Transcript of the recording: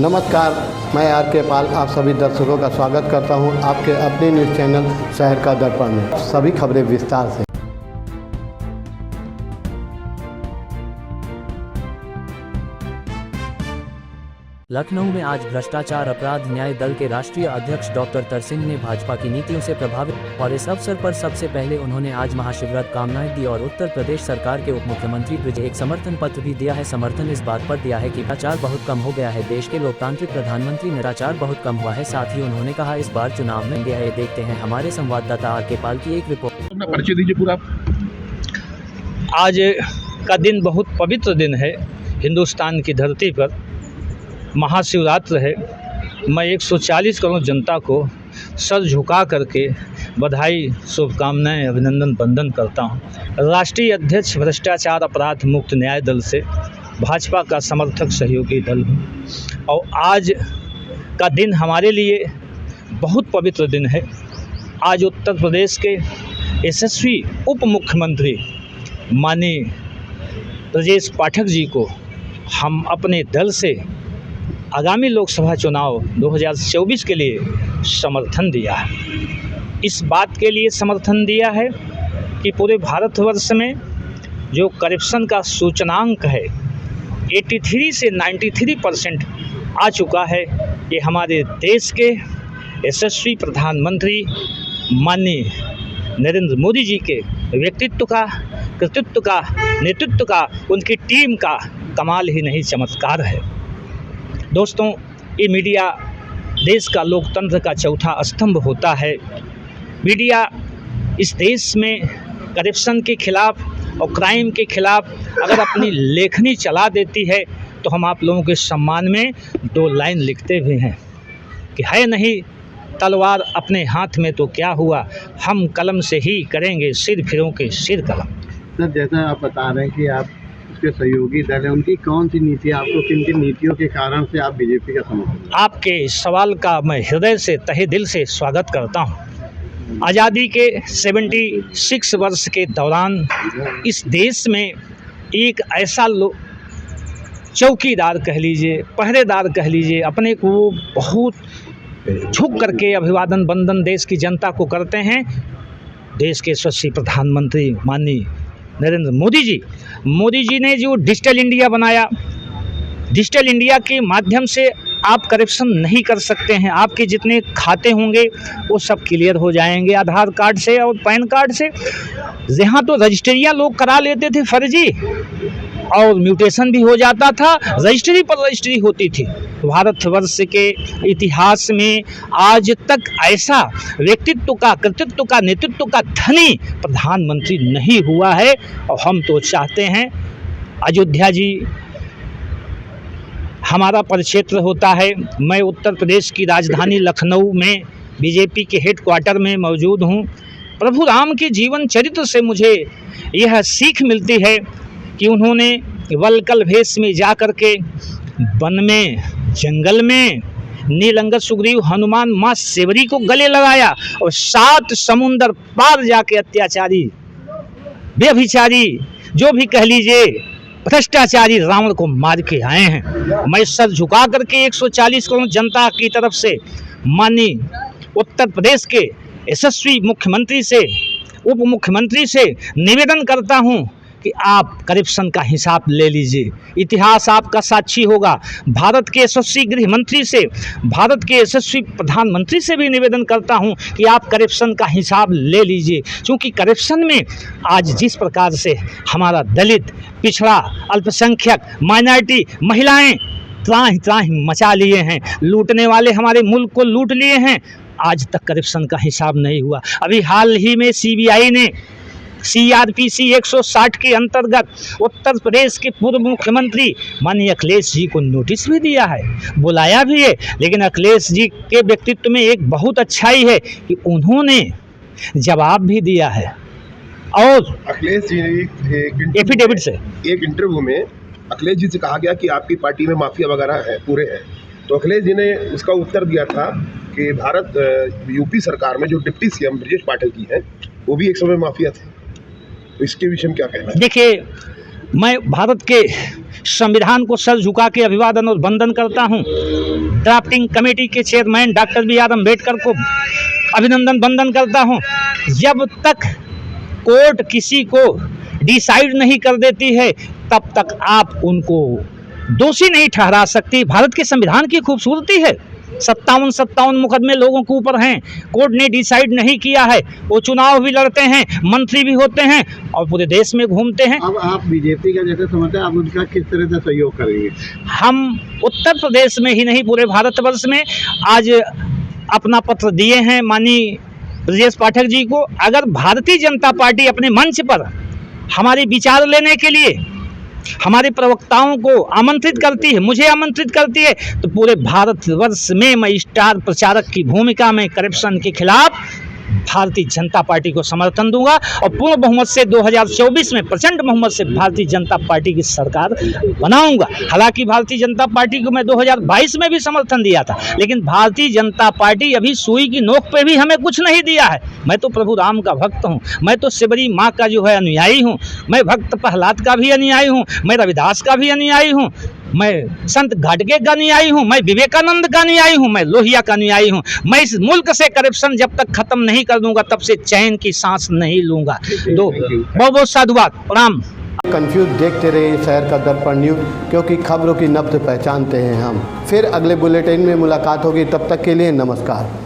नमस्कार, मैं आर.के. पाल आप सभी दर्शकों का स्वागत करता हूं आपके अपने न्यूज़ चैनल शहर का दर्पण में। सभी खबरें विस्तार से। लखनऊ में आज भ्रष्टाचार अपराध न्याय दल के राष्ट्रीय अध्यक्ष डॉक्टर तरसिंह ने भाजपा की नीतियों से प्रभावित और इस अवसर पर सबसे पहले उन्होंने आज महाशिवरात्रि कामनाएं दी और उत्तर प्रदेश सरकार के उप मुख्यमंत्री ब्रिज एक समर्थन पत्र भी दिया है। समर्थन इस बात पर दिया है कि भ्रष्टाचार बहुत कम हो गया है, देश के लोकतांत्रिक प्रधानमंत्री भ्रष्टाचार बहुत कम हुआ है। साथ ही उन्होंने कहा इस बार चुनाव में इंडिया है। देखते हैं हमारे संवाददाता आर.के. पाल की एक रिपोर्ट। परिचय दीजिए पूरा। आज का दिन बहुत पवित्र दिन है। हिंदुस्तान की धरती पर महाशिवरात्रि है। मैं 140 करोड़ जनता को सर झुका करके बधाई, शुभकामनाएं, अभिनंदन वंदन करता हूं। राष्ट्रीय अध्यक्ष भ्रष्टाचार अपराध मुक्त न्याय दल से भाजपा का समर्थक सहयोगी दल हूं और आज का दिन हमारे लिए बहुत पवित्र दिन है। आज उत्तर प्रदेश के यशस्वी उप मुख्यमंत्री माननीय ब्रजेश पाठक जी को हम अपने दल से आगामी लोकसभा चुनाव 2024 के लिए समर्थन दिया है। इस बात के लिए समर्थन दिया है कि पूरे भारतवर्ष में जो करप्शन का सूचकांक है 83 से 93% आ चुका है। ये हमारे देश के यशस्वी प्रधानमंत्री माननीय नरेंद्र मोदी जी के व्यक्तित्व का, कृतित्व का, नेतृत्व का, उनकी टीम का कमाल ही नहीं, चमत्कार है। दोस्तों, ये मीडिया देश का लोकतंत्र का चौथा स्तंभ होता है। मीडिया इस देश में करप्शन के खिलाफ और क्राइम के खिलाफ अगर अपनी लेखनी चला देती है तो हम आप लोगों के सम्मान में 2 लाइन लिखते भी हैं कि है नहीं तलवार अपने हाथ में तो क्या हुआ, हम कलम से ही करेंगे सिर फिरों के सिर कलम। सर, जैसा आप बता रहे हैं कि आप उसके सहयोगी दल है, उनकी कौन सी नीति, आपको किन किन नीतियों के कारण से आप बीजेपी का समर्थन? आपके इस सवाल का मैं हृदय से, तहे दिल से स्वागत करता हूं। आज़ादी के 76 वर्ष के दौरान इस देश में एक ऐसा चौकीदार कह लीजिए, पहरेदार कह लीजिए, अपने को बहुत झुक करके अभिवादन वंदन देश की जनता को करते हैं। देश के यशस्वी प्रधानमंत्री माननीय नरेंद्र मोदी जी ने जो डिजिटल इंडिया बनाया, डिजिटल इंडिया के माध्यम से आप करप्शन नहीं कर सकते हैं। आपके जितने खाते होंगे वो सब क्लियर हो जाएंगे आधार कार्ड से और पैन कार्ड से। यहाँ तो रजिस्ट्रियाँ लोग करा लेते थे फर्जी और म्यूटेशन भी हो जाता था, रजिस्ट्री पर रजिस्ट्री होती थी। भारतवर्ष के इतिहास में आज तक ऐसा व्यक्तित्व का, कृतित्व का, नेतृत्व का धनी प्रधानमंत्री नहीं हुआ है और हम तो चाहते हैं। अयोध्या जी हमारा परिक्षेत्र होता है। मैं उत्तर प्रदेश की राजधानी लखनऊ में बीजेपी के हेडक्वार्टर में मौजूद हूँ। प्रभु राम के जीवन चरित्र से मुझे यह सीख मिलती है कि उन्होंने वलकल भेष में जा कर के वन में, जंगल में नीलंगत सुग्रीव हनुमान माँ सेवरी को गले लगाया और 7 समुंदर पार जाके अत्याचारी, व्यभिचारी, जो भी कह लीजिए भ्रष्टाचारी रावण को मार के आए हैं। मैं सर झुका करके 140 करोड़ जनता की तरफ से माननीय उत्तर प्रदेश के यशस्वी मुख्यमंत्री से, उप मुख्यमंत्री से निवेदन करता हूं कि आप करप्शन का हिसाब ले लीजिए। इतिहास आपका साक्षी होगा। भारत के यशस्वी गृह मंत्री से, भारत के यशस्वी प्रधानमंत्री से भी निवेदन करता हूं कि आप करप्शन का हिसाब ले लीजिए, क्योंकि करप्शन में आज जिस प्रकार से हमारा दलित, पिछड़ा, अल्पसंख्यक, माइनॉरिटी, महिलाएं त्राही मचा लिए हैं। लूटने वाले हमारे मुल्क को लूट लिए हैं। आज तक करप्शन का हिसाब नहीं हुआ। अभी हाल ही में सीबीआई ने CRPC 160 के अंतर्गत उत्तर प्रदेश के पूर्व मुख्यमंत्री माननीय अखिलेश जी को नोटिस भी दिया है, बुलाया भी है। लेकिन अखिलेश जी के व्यक्तित्व में एक बहुत अच्छाई है कि उन्होंने जवाब भी दिया है। और अखिलेश जी ने एफिडेविट से एक इंटरव्यू में अखिलेश जी से कहा गया कि आपकी पार्टी में माफिया वगैरह है, पूरे हैं। तो अखिलेश जी ने उसका उत्तर दिया था कि भारत यूपी सरकार में जो डिप्टी CM ब्रजेश पाठक जी हैं वो भी एक समय माफिया थे। तो इसके विषय में क्या कहना है? देखिए, मैं भारत के संविधान को सर झुका के अभिवादन और वंदन करता हूं। ड्राफ्टिंग कमेटी के chairman doctor B R Ambedkar को अभिनंदन वंदन करता हूं। जब तक कोर्ट किसी को डिसाइड नहीं कर देती है तब तक आप उनको दोषी नहीं ठहरा सकती। भारत के संविधान की खूबसूरती है। 57 मुकदमे लोगों के ऊपर हैं, कोर्ट ने डिसाइड नहीं किया है, वो चुनाव भी लड़ते हैं, मंत्री भी होते हैं और पूरे देश में घूमते हैं। अब आप बीजेपी का जैसे समझते हैं, आप उनका किस तरह से सहयोग करेंगे? हम उत्तर प्रदेश में ही नहीं पूरे भारतवर्ष में आज अपना पत्र दिए हैं माननीय ब्रजेश पाठक जी को। अगर भारतीय जनता पार्टी अपने मंच पर हमारे विचार लेने के लिए हमारे प्रवक्ताओं को आमंत्रित करती है, मुझे आमंत्रित करती है, तो पूरे भारतवर्ष में मैं स्टार प्रचारक की भूमिका में करप्शन के खिलाफ भारतीय जनता पार्टी को समर्थन दूंगा और पूर्ण बहुमत से 2024 में प्रचंड बहुमत से भारतीय जनता पार्टी की सरकार बनाऊंगा। हालांकि भारतीय जनता पार्टी को मैं 2022 में भी समर्थन दिया था, लेकिन भारतीय जनता पार्टी अभी सुई की नोक पे भी हमें कुछ नहीं दिया है। मैं तो प्रभु राम का भक्त हूँ, मैं तो शिवरी माँ का जो है अनुयायी हूँ, मैं भक्त प्रहलाद का भी अनुयायी हूँ, मैं रविदास का भी अनुयायी हूँ, मैं संत घाटगे का अनुयायी हूँ, मैं विवेकानंद का अनुयायी हूँ, मैं लोहिया का अनुयायी हूँ। मैं इस मुल्क से करप्शन जब तक खत्म नहीं कर दूंगा तब से चैन की सांस नहीं लूंगा। तो बहुत बहुत साधुवाद, प्रणाम। कंफ्यूज देखते रहिए शहर का दर्पण न्यूज़, क्योंकि खबरों की नब्ज पहचानते हैं हम। फिर अगले बुलेटिन में मुलाकात होगी, तब तक के लिए नमस्कार।